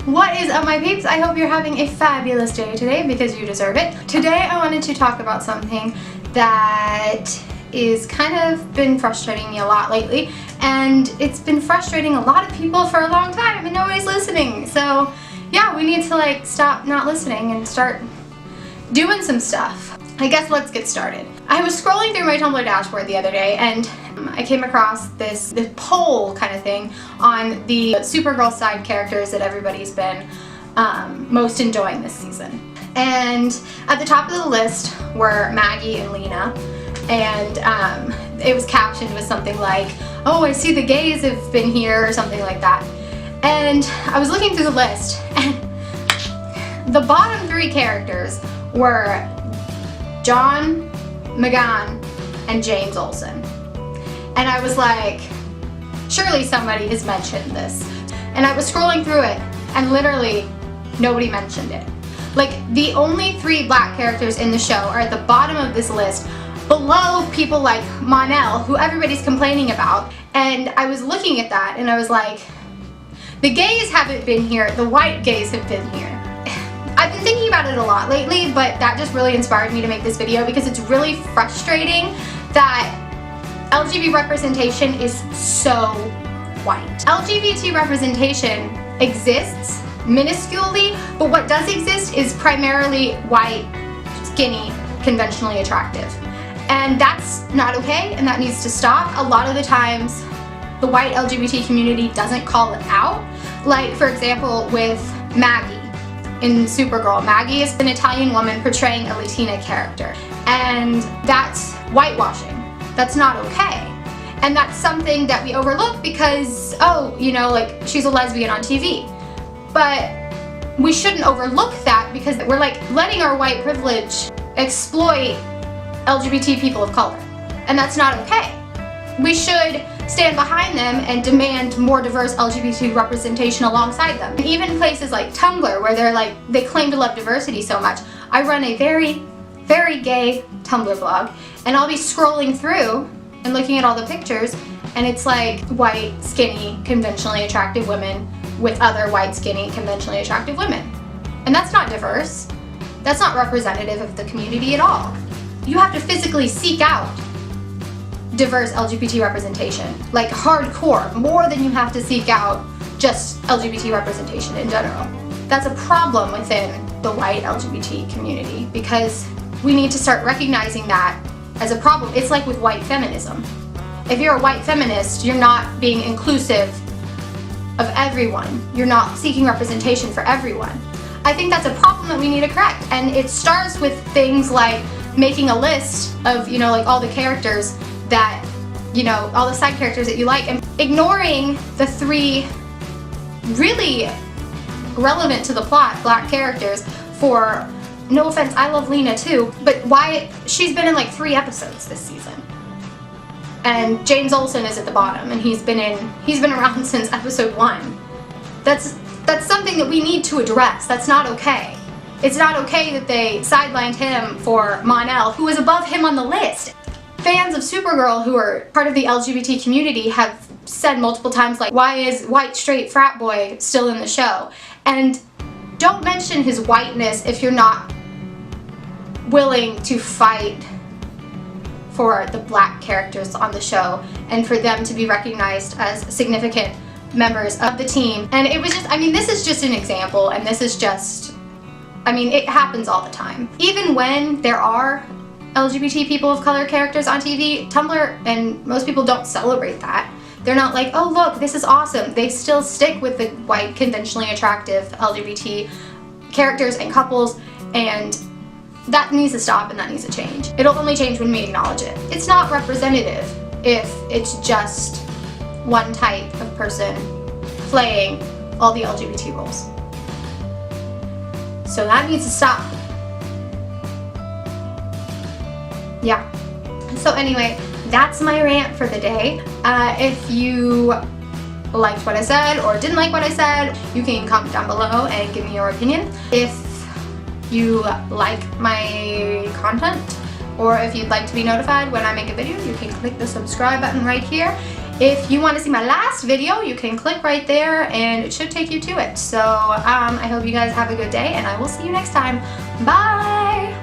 What is up, my peeps? I hope you're having a fabulous day today because you deserve it. Today I wanted to talk about something that is kind of been frustrating me a lot lately, and it's been frustrating a lot of people for a long time and nobody's listening. So yeah, we need to stop not listening and start doing some stuff. I guess let's get started. I was scrolling through my Tumblr dashboard the other day and I came across this poll kind of thing on the Supergirl side characters that everybody's been most enjoying this season. And at the top of the list were Maggie and Lena, and it was captioned with something like, "Oh, I see the gays have been here," or something like that. And I was looking through the list and the bottom three characters were John, Megan, and James Olsen. And I was like, surely somebody has mentioned this. And I was scrolling through it and literally nobody mentioned it. Like, the only three black characters in the show are at the bottom of this list, below people like Monel, who everybody's complaining about. And I was looking at that and I was like, the gays haven't been here, the white gays have been here. I've been thinking about it a lot lately, but that just really inspired me to make this video because it's really frustrating that LGBT representation is so white. LGBT representation exists minusculely, but what does exist is primarily white, skinny, conventionally attractive. And that's not okay, and that needs to stop. A lot of the times, the white LGBT community doesn't call it out. Like, for example, with Maggie in Supergirl. Maggie is an Italian woman portraying a Latina character, and that's whitewashing. That's not okay. And that's something that we overlook because, oh, you know, like, she's a lesbian on TV. But we shouldn't overlook that because we're letting our white privilege exploit LGBT people of color. And that's not okay. We should stand behind them and demand more diverse LGBT representation alongside them. And even places like Tumblr, where they claim to love diversity so much. I run a very, very gay Tumblr blog, and I'll be scrolling through and looking at all the pictures, and it's like white, skinny, conventionally attractive women with other white, skinny, conventionally attractive women. And that's not diverse. That's not representative of the community at all. You have to physically seek out diverse LGBT representation, like hardcore, more than you have to seek out just LGBT representation in general. That's a problem within the white LGBT community because we need to start recognizing that as a problem. It's like with white feminism. If you're a white feminist, you're not being inclusive of everyone. You're not seeking representation for everyone. I think that's a problem that we need to correct, and it starts with things like making a list of, you know, like all the characters that, you know, all the side characters that you like, and ignoring the three really relevant to the plot black characters. For no offense, I love Lena too, but why she's been in like 3 episodes this season. And James Olsen is at the bottom, and he's been around since episode 1. That's something that we need to address. That's not okay. It's not okay that they sidelined him for Monel, who is above him on the list. Fans of Supergirl who are part of the LGBT community have said multiple times, like, why is white straight frat boy still in the show? And don't mention his whiteness if you're not willing to fight for the black characters on the show and for them to be recognized as significant members of the team. And it was just, I mean, this is just an example, and this is just, I mean, it happens all the time. Even when there are LGBT people of color characters on TV, Tumblr and most people don't celebrate that. They're not like, oh look, this is awesome. They still stick with the white, conventionally attractive LGBT characters and couples, and that needs to stop and that needs to change. It'll only change when we acknowledge it. It's not representative if it's just one type of person playing all the LGBT roles. So that needs to stop. Yeah. So anyway, that's my rant for the day. If you liked what I said or didn't like what I said, you can comment down below and give me your opinion. If you like my content, or if you'd like to be notified when I make a video, you can click the subscribe button right here. If you want to see my last video, you can click right there and it should take you to it. So I hope you guys have a good day and I will see you next time. Bye!